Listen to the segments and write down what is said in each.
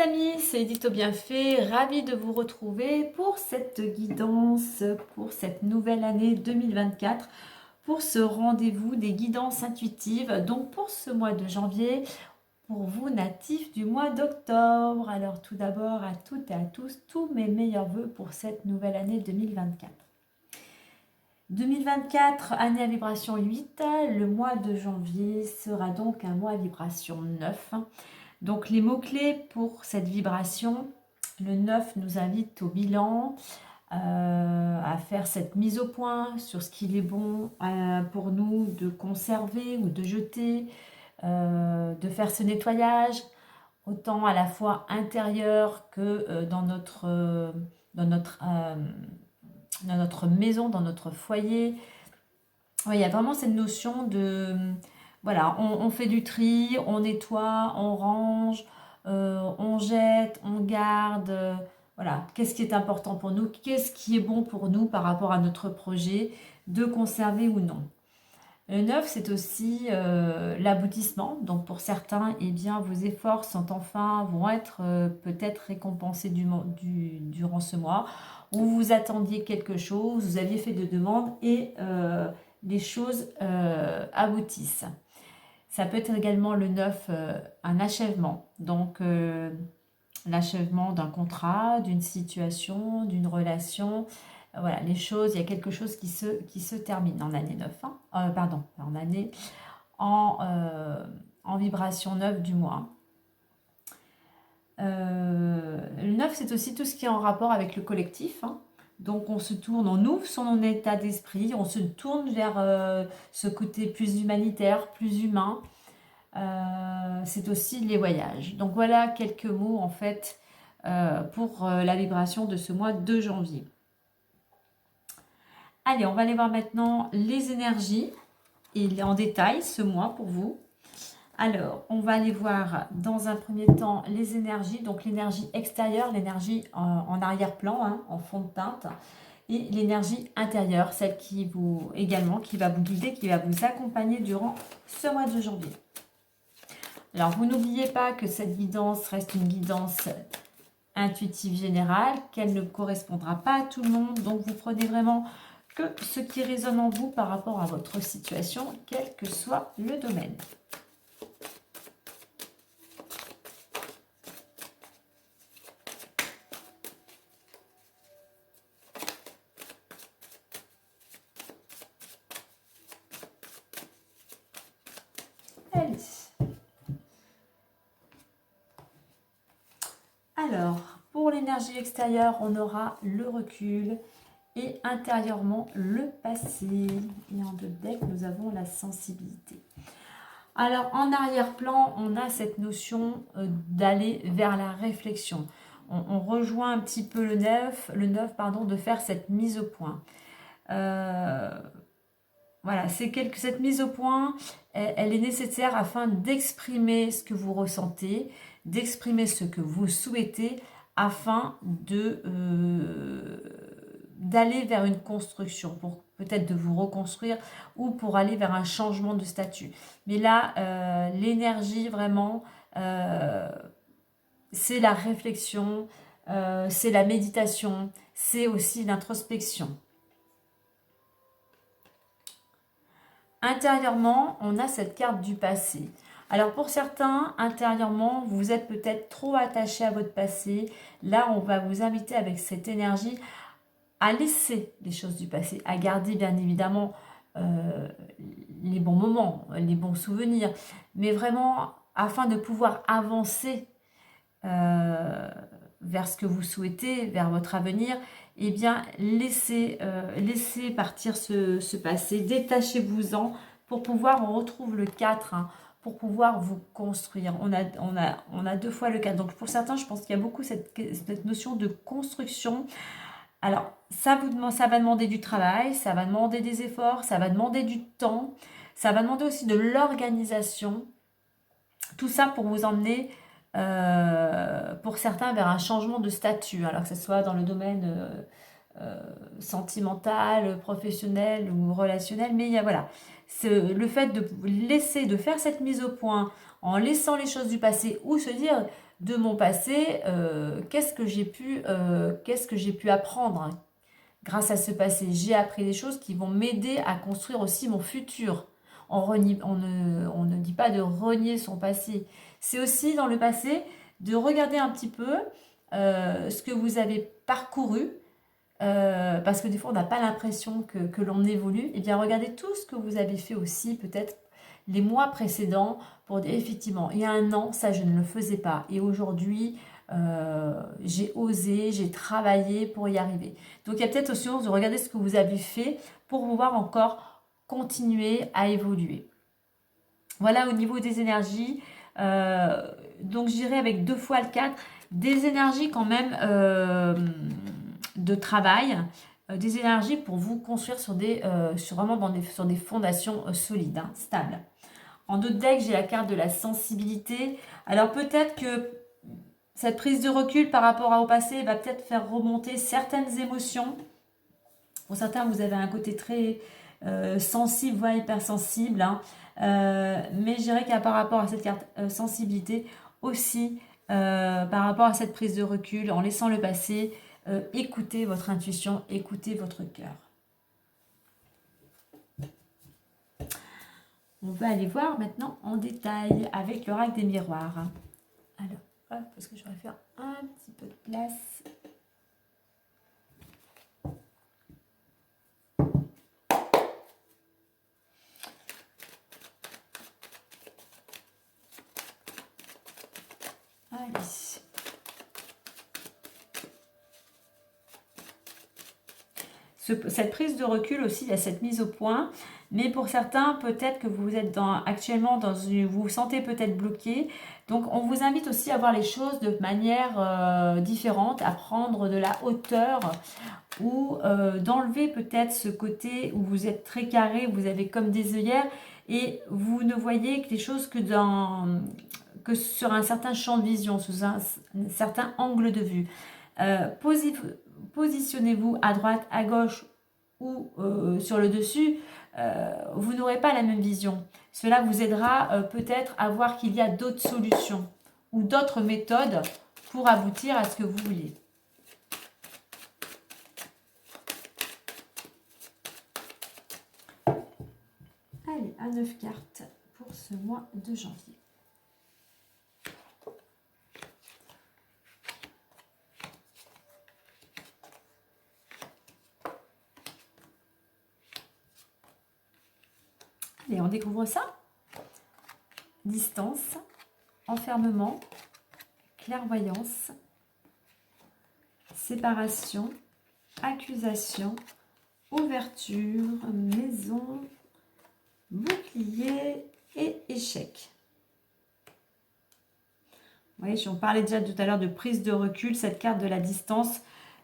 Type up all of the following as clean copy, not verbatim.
amis, c'est Edith au Bienfait, ravie de vous retrouver pour cette guidance, pour cette nouvelle année 2024, pour ce rendez-vous des guidances intuitives, donc pour ce mois de janvier, pour vous natifs du mois d'octobre. Alors tout d'abord à toutes et à tous, tous mes meilleurs voeux pour cette nouvelle année 2024. 2024, année à vibration 8, le mois de janvier sera donc un mois à vibration 9. Donc les mots-clés pour cette vibration, le 9 nous invite au bilan, à faire cette mise au point sur ce qu'il est bon pour nous de conserver ou de jeter, de faire ce nettoyage, autant à la fois intérieur que dans notre maison, dans notre foyer. Ouais, il y a vraiment cette notion de, voilà, on fait du tri, on nettoie, on range, on jette, on garde, voilà, qu'est-ce qui est important pour nous, qu'est-ce qui est bon pour nous par rapport à notre projet, de conserver ou non. Le 9, c'est aussi l'aboutissement. Donc pour certains, eh bien, vos efforts vont être peut-être récompensés durant ce mois, où vous attendiez quelque chose, vous aviez fait de demandes et les choses aboutissent. Ça peut être également le 9, un achèvement. Donc l'achèvement d'un contrat, d'une situation, d'une relation. Voilà, les choses, il y a quelque chose qui se termine en année 9, hein. Pardon, en année, en vibration 9 du mois. Le 9, c'est aussi tout ce qui est en rapport avec le collectif, hein. Donc on se tourne, on ouvre son état d'esprit, on se tourne vers ce côté plus humanitaire, plus humain. C'est aussi les voyages. Donc voilà quelques mots en fait pour la vibration de ce mois de janvier. Allez, on va aller voir maintenant les énergies et en détail ce mois pour vous. Alors, on va aller voir dans un premier temps les énergies, donc l'énergie extérieure, l'énergie en arrière-plan, hein, en fond de teinte, et l'énergie intérieure, celle qui va vous guider, qui va vous accompagner durant ce mois de janvier. Alors, vous n'oubliez pas que cette guidance reste une guidance intuitive générale, qu'elle ne correspondra pas à tout le monde, donc vous prenez vraiment que ce qui résonne en vous par rapport à votre situation, quel que soit le domaine. Allez. Alors, pour l'énergie extérieure, on aura le recul et intérieurement le passé. Et en deux decks, nous avons la sensibilité. Alors, en arrière-plan, on a cette notion d'aller vers la réflexion. On rejoint un petit peu le 9, de faire cette mise au point. Voilà, cette mise au point, elle est nécessaire afin d'exprimer ce que vous ressentez, d'exprimer ce que vous souhaitez, afin d'aller vers une construction, pour peut-être de vous reconstruire ou pour aller vers un changement de statut. Mais là, l'énergie vraiment, c'est la réflexion, c'est la méditation, c'est aussi l'introspection. Intérieurement, on a cette carte du passé. Alors pour certains, intérieurement, vous êtes peut-être trop attaché à votre passé. Là, on va vous inviter avec cette énergie à laisser les choses du passé, à garder bien évidemment les bons moments, les bons souvenirs, mais vraiment afin de pouvoir avancer vers ce que vous souhaitez, vers votre avenir, eh bien laissez partir ce passé, détachez-vous-en pour pouvoir, on retrouve le 4, hein, pour pouvoir vous construire. On a deux fois le 4. Donc pour certains, je pense qu'il y a beaucoup cette notion de construction. Alors, ça va demander du travail, ça va demander des efforts, ça va demander du temps, ça va demander aussi de l'organisation. Tout ça pour vous emmener, pour certains, vers un changement de statut, alors que ce soit dans le domaine sentimental, professionnel ou relationnel. Mais il y a, voilà, le fait de faire cette mise au point en laissant les choses du passé ou se dire de mon passé, qu'est-ce que j'ai pu apprendre hein. Grâce à ce passé, j'ai appris des choses qui vont m'aider à construire aussi mon futur. On ne dit pas de renier son passé. C'est aussi dans le passé de regarder un petit peu ce que vous avez parcouru, parce que des fois on n'a pas l'impression que l'on évolue. Et bien regardez tout ce que vous avez fait aussi, peut-être les mois précédents, pour dire effectivement, il y a un an, ça je ne le faisais pas. Et aujourd'hui, j'ai osé, j'ai travaillé pour y arriver. Donc il y a peut-être aussi de regarder ce que vous avez fait pour pouvoir encore continuer à évoluer. Voilà au niveau des énergies. Donc je dirais avec 2 fois le 4, des énergies quand même de travail, des énergies pour vous construire vraiment sur des fondations solides, hein, stables. En d'autres decks, j'ai la carte de la sensibilité. Alors peut-être que cette prise de recul par rapport au passé va peut-être faire remonter certaines émotions. Pour certains, vous avez un côté très sensible, voire hypersensible. Hein. Mais je dirais qu'à par rapport à cette carte sensibilité, aussi par rapport à cette prise de recul, en laissant le passé, écoutez votre intuition, écoutez votre cœur. On va aller voir maintenant en détail avec l'oracle des miroirs. Alors, hop, parce que je vais faire un petit peu de place. Allez. Cette prise de recul aussi, il y a cette mise au point. Mais pour certains, peut-être que vous êtes actuellement vous vous sentez peut-être bloqué. Donc, on vous invite aussi à voir les choses de manière différente, à prendre de la hauteur ou d'enlever peut-être ce côté où vous êtes très carré, vous avez comme des œillères et vous ne voyez que les choses que sur un certain champ de vision, sous un certain angle de vue. Positionnez-vous à droite, à gauche ou sur le dessus, vous n'aurez pas la même vision. Cela vous aidera peut-être à voir qu'il y a d'autres solutions ou d'autres méthodes pour aboutir à ce que vous voulez. Allez, à 9 cartes pour ce mois de janvier. Allez, on découvre ça. Distance, enfermement, clairvoyance, séparation, accusation, ouverture, maison, bouclier et échec. Vous voyez, on parlait déjà tout à l'heure de prise de recul. Cette carte de la distance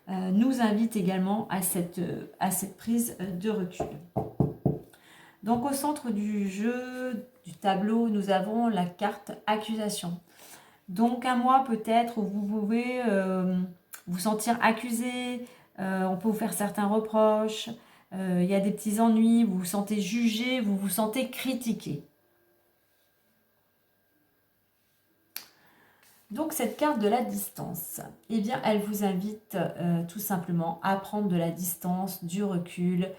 nous invite également à cette prise de recul. Donc au centre du jeu, du tableau, nous avons la carte accusation. Donc un mois peut-être où vous pouvez vous sentir accusé, on peut vous faire certains reproches, il y a des petits ennuis, vous vous sentez jugé, vous vous sentez critiqué. Donc cette carte de la distance, eh bien elle vous invite tout simplement à prendre de la distance, du recul,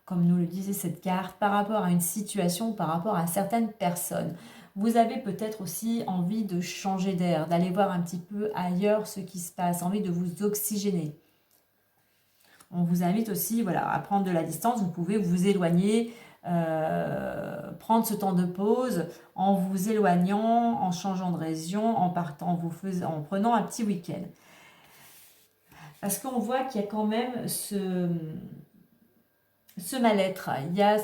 comme nous le disait cette carte, par rapport à une situation, par rapport à certaines personnes. Vous avez peut-être aussi envie de changer d'air, d'aller voir un petit peu ailleurs ce qui se passe, envie de vous oxygéner. On vous invite aussi à prendre de la distance, vous pouvez vous éloigner, prendre ce temps de pause en vous éloignant, en changeant de région, en partant, en prenant un petit week-end. Parce qu'on voit qu'il y a quand même ce mal-être. Il y a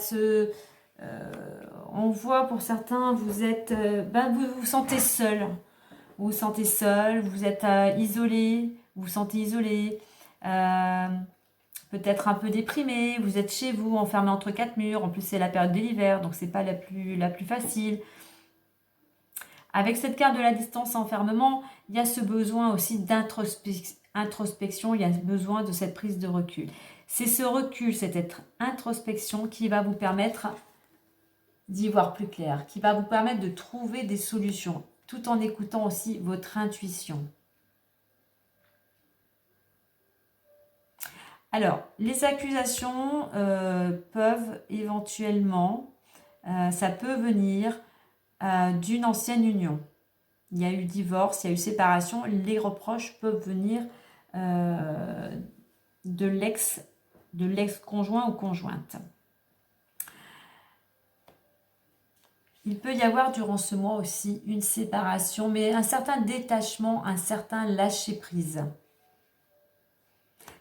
on voit pour certains, vous vous sentez seul. Vous vous sentez seul, vous êtes isolé, vous vous sentez isolé, peut-être un peu déprimé, vous êtes chez vous, enfermé entre 4 murs. En plus, c'est la période de l'hiver, donc c'est pas la plus facile. Avec cette carte de la distance enfermement, il y a ce besoin aussi d'introspection, il y a besoin de cette prise de recul. C'est ce recul, cette introspection qui va vous permettre d'y voir plus clair, qui va vous permettre de trouver des solutions, tout en écoutant aussi votre intuition. Alors, les accusations peuvent éventuellement, ça peut venir d'une ancienne union. Il y a eu divorce, il y a eu séparation. Les reproches peuvent venir de l'ex-conjoint ou conjointe. Il peut y avoir durant ce mois aussi une séparation, mais un certain détachement, un certain lâcher-prise.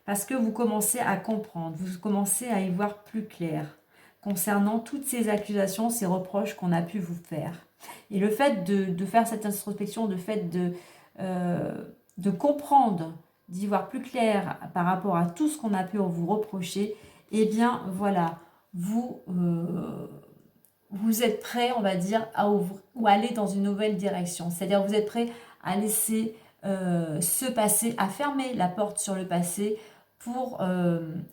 Parce que vous commencez à comprendre, vous commencez à y voir plus clair concernant toutes ces accusations, ces reproches qu'on a pu vous faire. Et le fait de faire cette introspection, le fait de comprendre, d'y voir plus clair par rapport à tout ce qu'on a pu vous reprocher, eh bien voilà, vous êtes prêt, on va dire, à ouvrir ou aller dans une nouvelle direction. C'est-à-dire vous êtes prêt à laisser ce passé, à fermer la porte sur le passé pour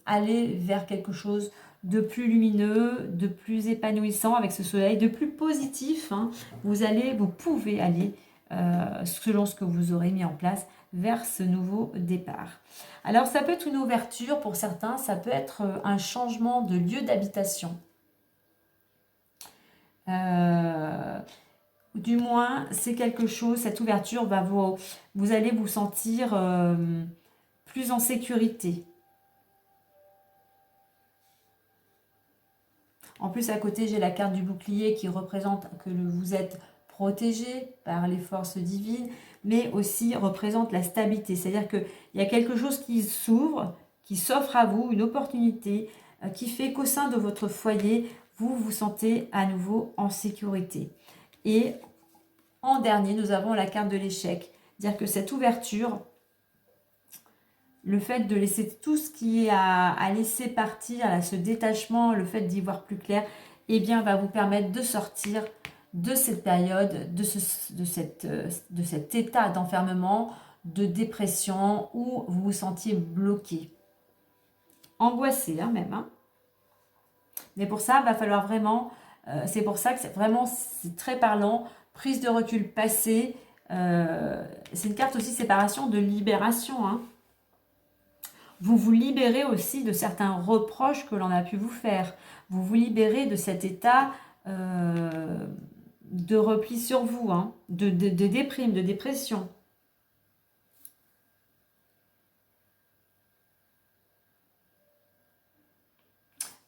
aller vers quelque chose de plus lumineux, de plus épanouissant avec ce soleil, de plus positif. Hein. Vous pouvez aller, selon ce que vous aurez mis en place, vers ce nouveau départ. Alors ça peut être une ouverture pour certains, ça peut être un changement de lieu d'habitation. Du moins, c'est quelque chose, cette ouverture va vous allez vous sentir plus en sécurité. En plus, à côté, j'ai la carte du bouclier qui représente que vous êtes protégé par les forces divines, mais aussi représente la stabilité. C'est-à-dire qu'il y a quelque chose qui s'ouvre, qui s'offre à vous, une opportunité qui fait qu'au sein de votre foyer, vous vous sentez à nouveau en sécurité. Et en dernier, nous avons la carte de l'échec. Dire que cette ouverture, le fait de laisser tout ce qui est à laisser partir, à ce détachement, le fait d'y voir plus clair, eh bien, va vous permettre de sortir de cette période, de cet état d'enfermement, de dépression, où vous vous sentiez bloqué. Angoissé, hein, même. Hein. Mais pour ça, il va falloir vraiment... c'est pour ça que c'est très parlant. Prise de recul passé. C'est une carte aussi séparation de libération, hein. Vous vous libérez aussi de certains reproches que l'on a pu vous faire. Vous vous libérez de cet état de repli sur vous, hein, de déprime, de dépression.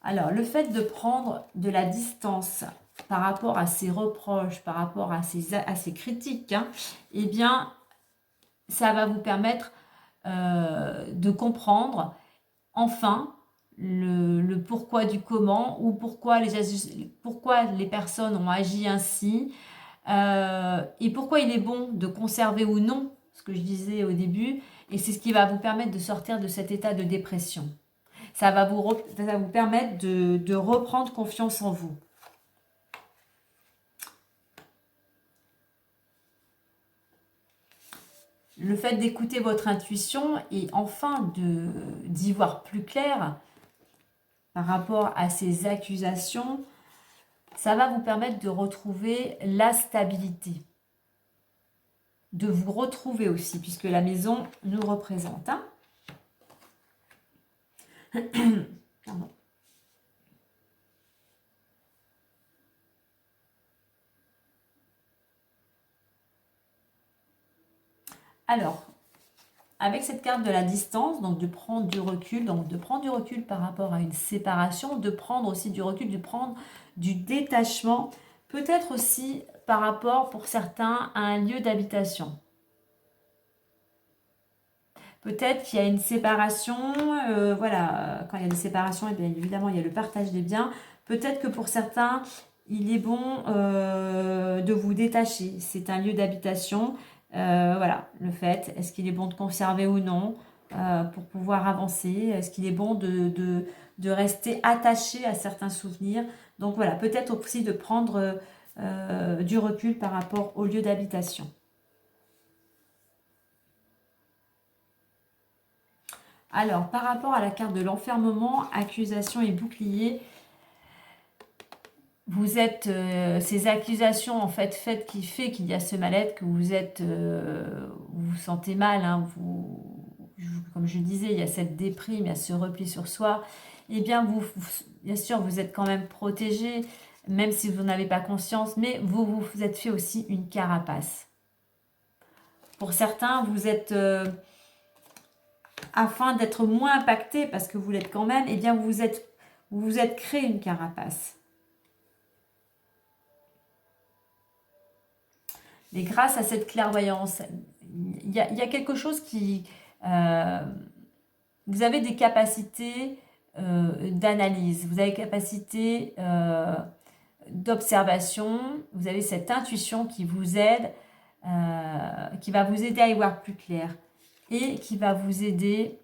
Alors, le fait de prendre de la distance par rapport à ces reproches, par rapport à ces critiques, hein, eh bien, ça va vous permettre de comprendre enfin le pourquoi du comment ou pourquoi les personnes ont agi ainsi et pourquoi il est bon de conserver ou non ce que je disais au début, et c'est ce qui va vous permettre de sortir de cet état de dépression. Ça va vous permettre de reprendre confiance en vous. Le fait d'écouter votre intuition et enfin d'y voir plus clair par rapport à ces accusations, ça va vous permettre de retrouver la stabilité. De vous retrouver aussi, puisque la maison nous représente. Hein. Pardon. Alors, avec cette carte de la distance, donc de prendre du recul, par rapport à une séparation, de prendre aussi du recul, de prendre du détachement, peut-être aussi par rapport pour certains à un lieu d'habitation. Peut-être qu'il y a une séparation, voilà, quand il y a des séparations, et bien évidemment il y a le partage des biens. Peut-être que pour certains, il est bon de vous détacher. C'est un lieu d'habitation. Voilà, le fait, est-ce qu'il est bon de conserver ou non pour pouvoir avancer? Est-ce qu'il est bon de rester attaché à certains souvenirs? Donc voilà, peut-être aussi de prendre du recul par rapport au lieu d'habitation. Alors, par rapport à la carte de l'enfermement, accusation et bouclier, vous êtes, ces accusations en fait faites qui fait qu'il y a ce mal-être, que vous êtes, vous vous sentez mal, hein, comme je disais, il y a cette déprime, il y a ce repli sur soi, eh bien bien sûr, vous êtes quand même protégé, même si vous n'en avez pas conscience, mais vous êtes fait aussi une carapace. Pour certains, vous êtes, afin d'être moins impacté, parce que vous l'êtes quand même, eh bien vous êtes créé une carapace. Et grâce à cette clairvoyance, il y a quelque chose qui... vous avez des capacités d'analyse, vous avez des capacités d'observation, vous avez cette intuition qui vous aide, qui va vous aider à y voir plus clair et qui va vous aider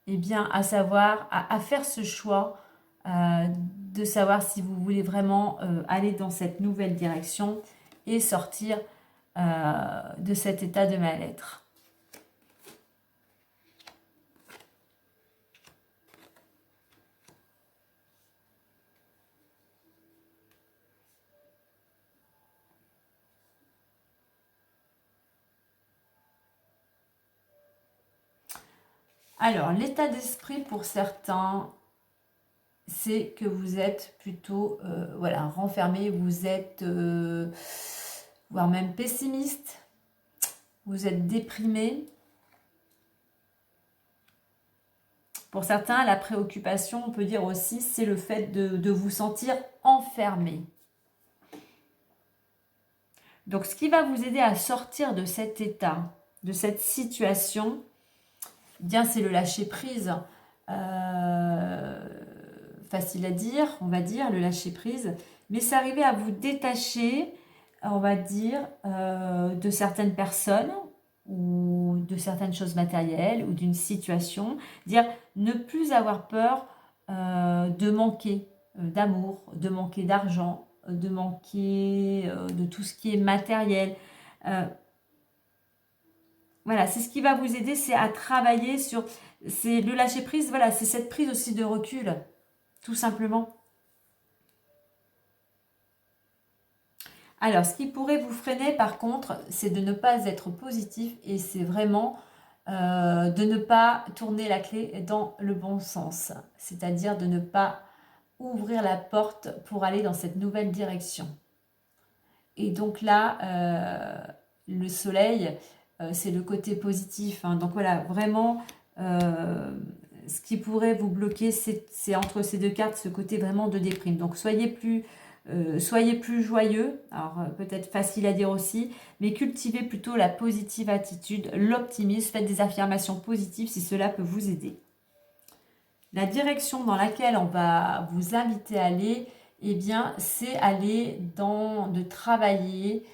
eh bien, à savoir, à faire ce choix de savoir si vous voulez vraiment aller dans cette nouvelle direction et sortir de cet état de mal-être. Alors, l'état d'esprit pour certains, c'est que vous êtes plutôt voilà, renfermé, vous êtes voire même pessimiste, vous êtes déprimé. Pour certains, la préoccupation, on peut dire aussi, c'est le fait de vous sentir enfermé. Donc, ce qui va vous aider à sortir de cet état, de cette situation, eh bien, c'est le lâcher prise. Facile à dire, on va dire, le lâcher prise. Mais c'est arriver à vous détacher, on va dire, de certaines personnes ou de certaines choses matérielles ou d'une situation. Dire ne plus avoir peur de manquer d'amour, de manquer d'argent, de manquer de tout ce qui est matériel. Voilà, c'est ce qui va vous aider, c'est à travailler sur... C'est le lâcher prise, voilà, c'est cette prise aussi de recul, tout simplement. Alors, ce qui pourrait vous freiner, par contre, c'est de ne pas être positif et c'est vraiment de ne pas tourner la clé dans le bon sens. C'est-à-dire de ne pas ouvrir la porte pour aller dans cette nouvelle direction. Et donc là, le soleil, c'est le côté positif. Hein. Donc voilà, vraiment, ce qui pourrait vous bloquer, c'est entre ces deux cartes, ce côté vraiment de déprime. Donc soyez plus joyeux, alors peut-être facile à dire aussi, mais cultivez plutôt la positive attitude, l'optimisme, faites des affirmations positives si cela peut vous aider. La direction dans laquelle on va vous inviter à aller, eh bien, c'est de travailler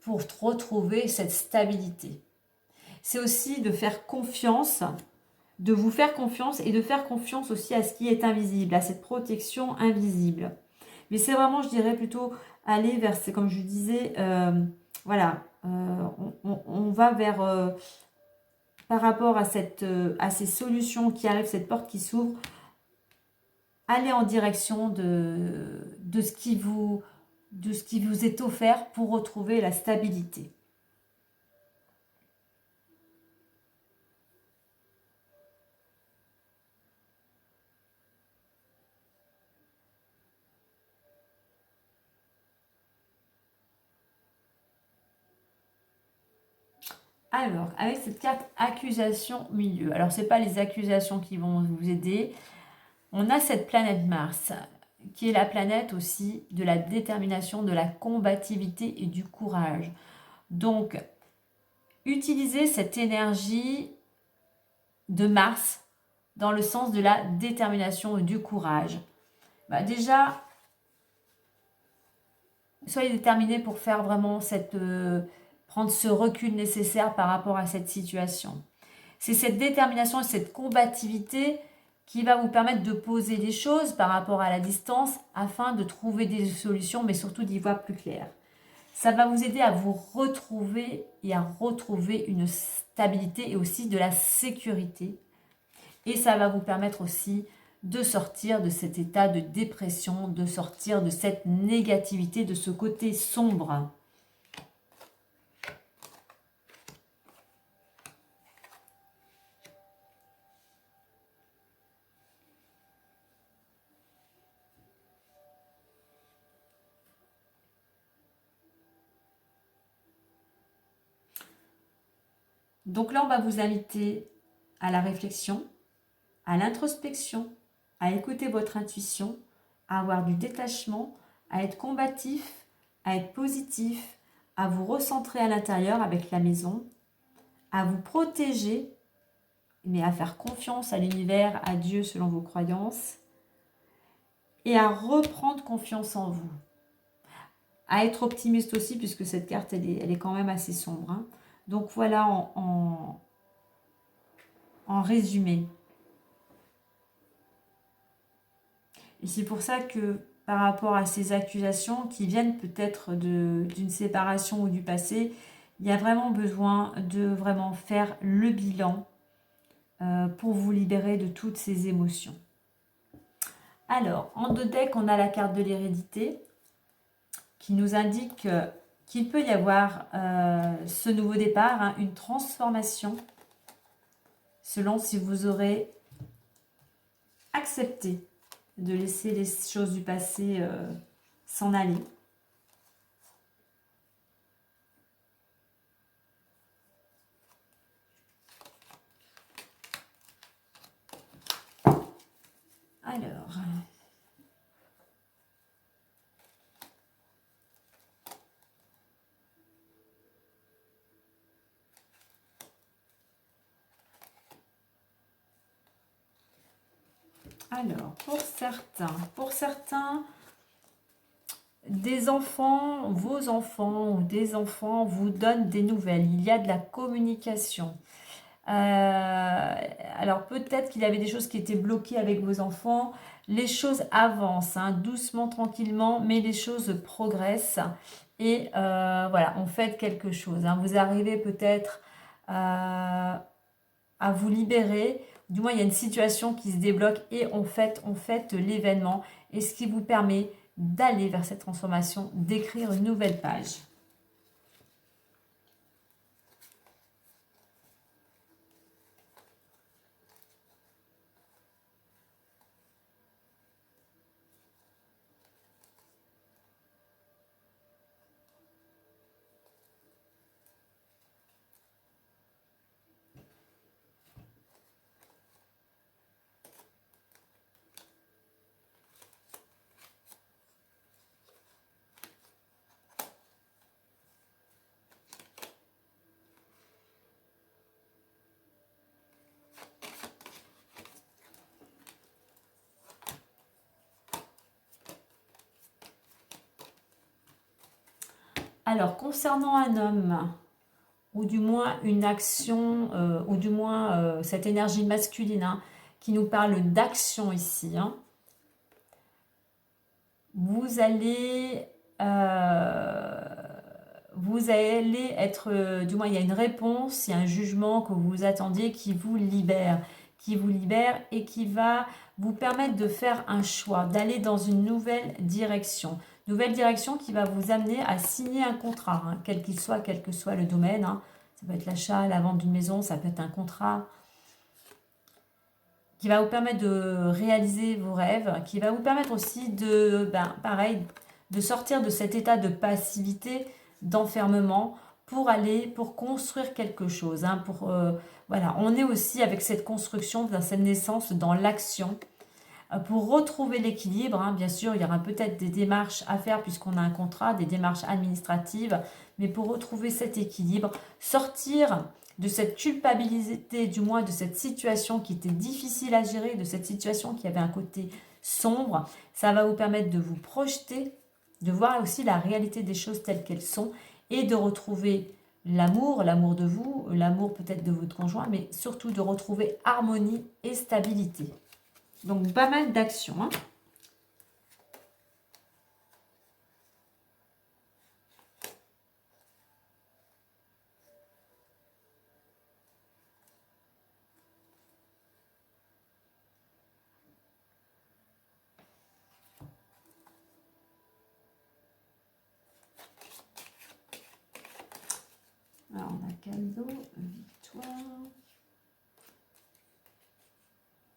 pour retrouver cette stabilité. C'est aussi de faire confiance, de vous faire confiance et de faire confiance aussi à ce qui est invisible, à cette protection invisible. Mais c'est vraiment, je dirais plutôt aller vers, comme je disais, voilà, on va vers, par rapport à ces solutions qui arrivent, cette porte qui s'ouvre, aller en direction de ce qui vous est offert pour retrouver la stabilité. Alors, avec cette carte accusation milieu, alors c'est pas les accusations qui vont vous aider, on a cette planète Mars, qui est la planète aussi de la détermination, de la combativité et du courage. Donc, utilisez cette énergie de Mars dans le sens de la détermination et du courage. Bah déjà, soyez déterminés pour faire vraiment prendre ce recul nécessaire par rapport à cette situation. C'est cette détermination et cette combativité qui va vous permettre de poser les choses par rapport à la distance afin de trouver des solutions, mais surtout d'y voir plus clair. Ça va vous aider à vous retrouver et à retrouver une stabilité et aussi de la sécurité. Et ça va vous permettre aussi de sortir de cet état de dépression, de sortir de cette négativité, de ce côté sombre. Donc là, on va vous inviter à la réflexion, à l'introspection, à écouter votre intuition, à avoir du détachement, à être combatif, à être positif, à vous recentrer à l'intérieur avec la maison, à vous protéger, mais à faire confiance à l'univers, à Dieu selon vos croyances, et à reprendre confiance en vous. À être optimiste aussi, puisque cette carte, elle est quand même assez sombre. Hein. Donc voilà en résumé. Et c'est pour ça que par rapport à ces accusations qui viennent peut-être d'une séparation ou du passé, il y a vraiment besoin de vraiment faire le bilan pour vous libérer de toutes ces émotions. Alors, en deux decks, on a la carte de l'hérédité qui nous indique qu'il peut y avoir ce nouveau départ, hein, une transformation, selon si vous aurez accepté de laisser les choses du passé s'en aller. Alors, pour certains, des enfants, vos enfants ou des enfants vous donnent des nouvelles. Il y a de la communication. Alors peut-être qu'il y avait des choses qui étaient bloquées avec vos enfants. Les choses avancent, hein, doucement, tranquillement, mais les choses progressent. Et voilà, on fait quelque chose. Hein. Vous arrivez peut-être à vous libérer. Du moins, il y a une situation qui se débloque et on fait l'événement. Et ce qui vous permet d'aller vers cette transformation, d'écrire une nouvelle page. Alors, concernant un homme, ou du moins une action, ou du moins cette énergie masculine hein, qui nous parle d'action ici, hein, vous allez être, du moins il y a une réponse, il y a un jugement que vous attendiez qui vous libère et qui va vous permettre de faire un choix, d'aller dans une nouvelle direction. Nouvelle direction qui va vous amener à signer un contrat, hein, quel qu'il soit, quel que soit le domaine. Hein. Ça peut être l'achat, la vente d'une maison, ça peut être un contrat qui va vous permettre de réaliser vos rêves, qui va vous permettre aussi de, pareil, de sortir de cet état de passivité, d'enfermement, pour construire quelque chose. Hein, voilà, on est aussi avec cette construction, dans cette naissance, dans l'action. Pour retrouver l'équilibre, hein, bien sûr, il y aura peut-être des démarches à faire puisqu'on a un contrat, des démarches administratives, mais pour retrouver cet équilibre, sortir de cette culpabilité, du moins de cette situation qui était difficile à gérer, de cette situation qui avait un côté sombre, ça va vous permettre de vous projeter, de voir aussi la réalité des choses telles qu'elles sont et de retrouver l'amour de vous, l'amour peut-être de votre conjoint, mais surtout de retrouver harmonie et stabilité. Donc, pas mal d'actions. Hein. Alors, on a cadeau, victoire.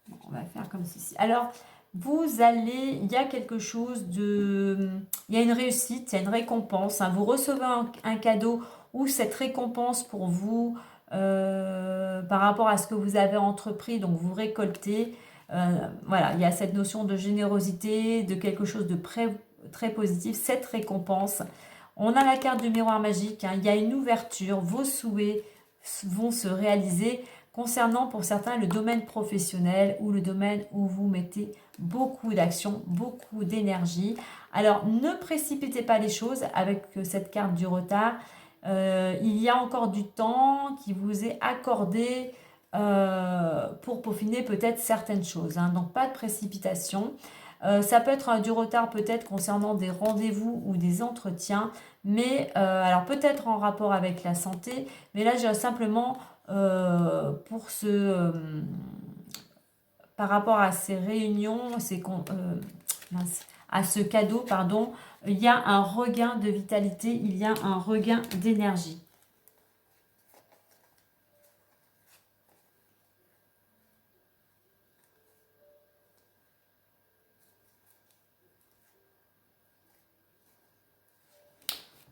Bon, on va faire comme ceci. Alors, il y a quelque chose de... Il y a une réussite, il y a une récompense. Hein. Vous recevez un cadeau ou cette récompense pour vous par rapport à ce que vous avez entrepris, donc vous récoltez. Voilà, il y a cette notion de générosité, de quelque chose de très positif, cette récompense. On a la carte du miroir magique, hein. Il y a une ouverture, vos souhaits vont se réaliser concernant pour certains le domaine professionnel ou le domaine où vous mettez beaucoup d'action, beaucoup d'énergie. Alors ne précipitez pas les choses avec cette carte du retard. Il y a encore du temps qui vous est accordé pour peaufiner peut-être certaines choses. Hein. Donc pas de précipitation. Ça peut être du retard peut-être concernant des rendez-vous ou des entretiens, mais alors peut-être en rapport avec la santé, mais là j'ai simplement pour par rapport à ces réunions, à ce cadeau, pardon, il y a un regain de vitalité, il y a un regain d'énergie.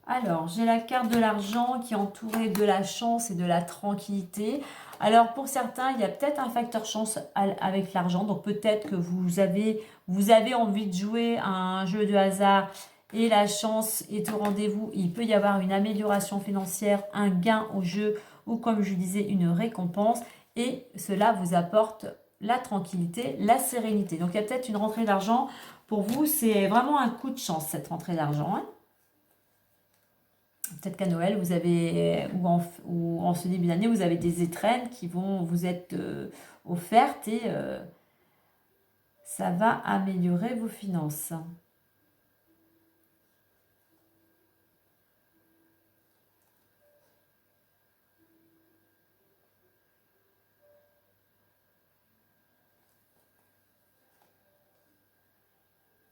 Alors, j'ai la carte de l'argent qui est entourée de la chance et de la tranquillité. Alors, pour certains, il y a peut-être un facteur chance avec l'argent. Donc, peut-être que vous avez envie de jouer à un jeu de hasard et la chance est au rendez-vous. Il peut y avoir une amélioration financière, un gain au jeu ou, comme je disais, une récompense. Et cela vous apporte la tranquillité, la sérénité. Donc, il y a peut-être une rentrée d'argent. Pour vous, c'est vraiment un coup de chance, cette rentrée d'argent, hein. Peut-être qu'à Noël, vous avez, ou en ce début d'année, vous avez des étrennes qui vont vous être offertes et ça va améliorer vos finances.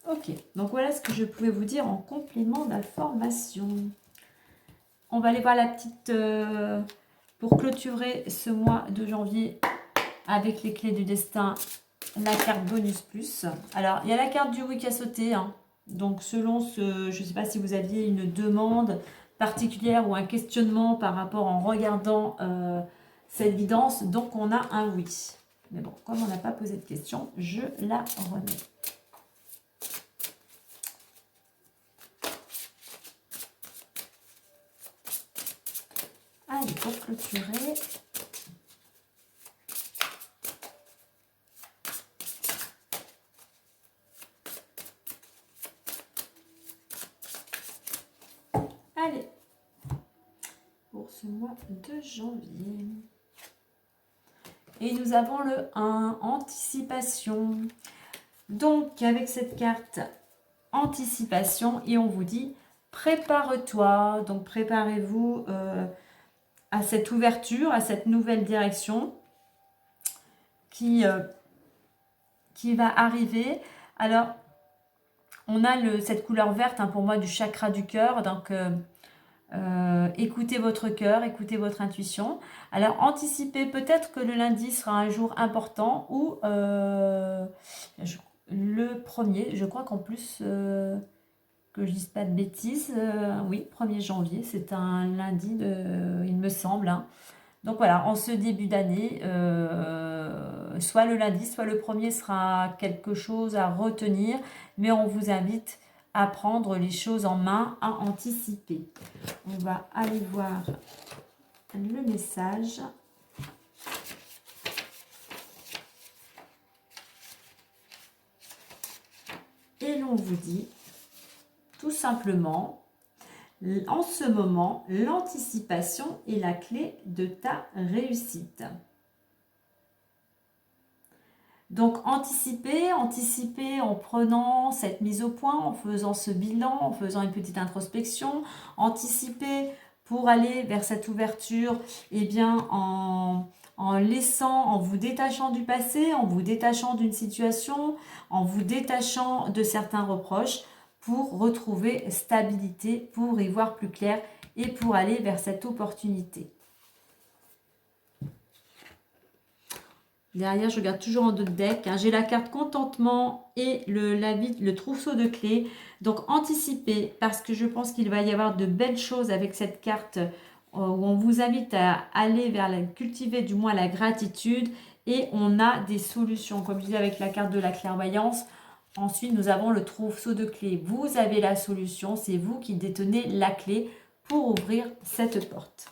Ok, donc voilà ce que je pouvais vous dire en complément d'information. On va aller voir la petite, pour clôturer ce mois de janvier avec les clés du destin, la carte bonus plus. Alors, il y a la carte du oui qui a sauté. Hein. Donc, selon je ne sais pas si vous aviez une demande particulière ou un questionnement par rapport en regardant cette guidance. Donc, on a un oui. Mais bon, comme on n'a pas posé de question, je la remets. Allez, pour clôturer... Allez, pour ce mois de janvier. Et nous avons le 1, anticipation. Donc, avec cette carte, anticipation, et on vous dit, prépare-toi. Donc, préparez-vous à cette ouverture, à cette nouvelle direction qui va arriver. Alors, on a cette couleur verte, hein, pour moi, du chakra du cœur. Donc, écoutez votre cœur, écoutez votre intuition. Alors, anticipez peut-être que le lundi sera un jour important ou le premier, je crois qu'en plus, que je dise pas de bêtises, oui, 1er janvier, c'est un lundi, il me semble. Hein. Donc voilà, en ce début d'année, soit le lundi, soit le premier sera quelque chose à retenir, mais on vous invite à prendre les choses en main, à anticiper. On va aller voir le message. Et l'on vous dit tout simplement, en ce moment, l'anticipation est la clé de ta réussite. Donc, anticiper en prenant cette mise au point, en faisant ce bilan, en faisant une petite introspection, anticiper pour aller vers cette ouverture, eh bien, en laissant, en vous détachant du passé, en vous détachant d'une situation, en vous détachant de certains reproches, pour retrouver stabilité, pour y voir plus clair et pour aller vers cette opportunité. Derrière, je regarde toujours en dos de deck. Hein. J'ai la carte contentement et le trousseau de clés. Donc, anticipez parce que je pense qu'il va y avoir de belles choses avec cette carte où on vous invite à aller cultiver du moins la gratitude et on a des solutions. Comme je disais avec la carte de la clairvoyance. Ensuite, nous avons le trousseau de clés. Vous avez la solution. C'est vous qui détenez la clé pour ouvrir cette porte.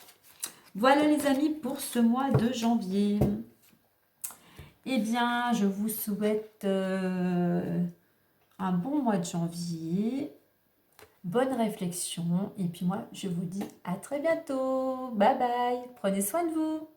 Voilà les amis pour ce mois de janvier. Eh bien, je vous souhaite un bon mois de janvier, bonne réflexion, et puis moi, je vous dis à très bientôt. Bye bye, prenez soin de vous.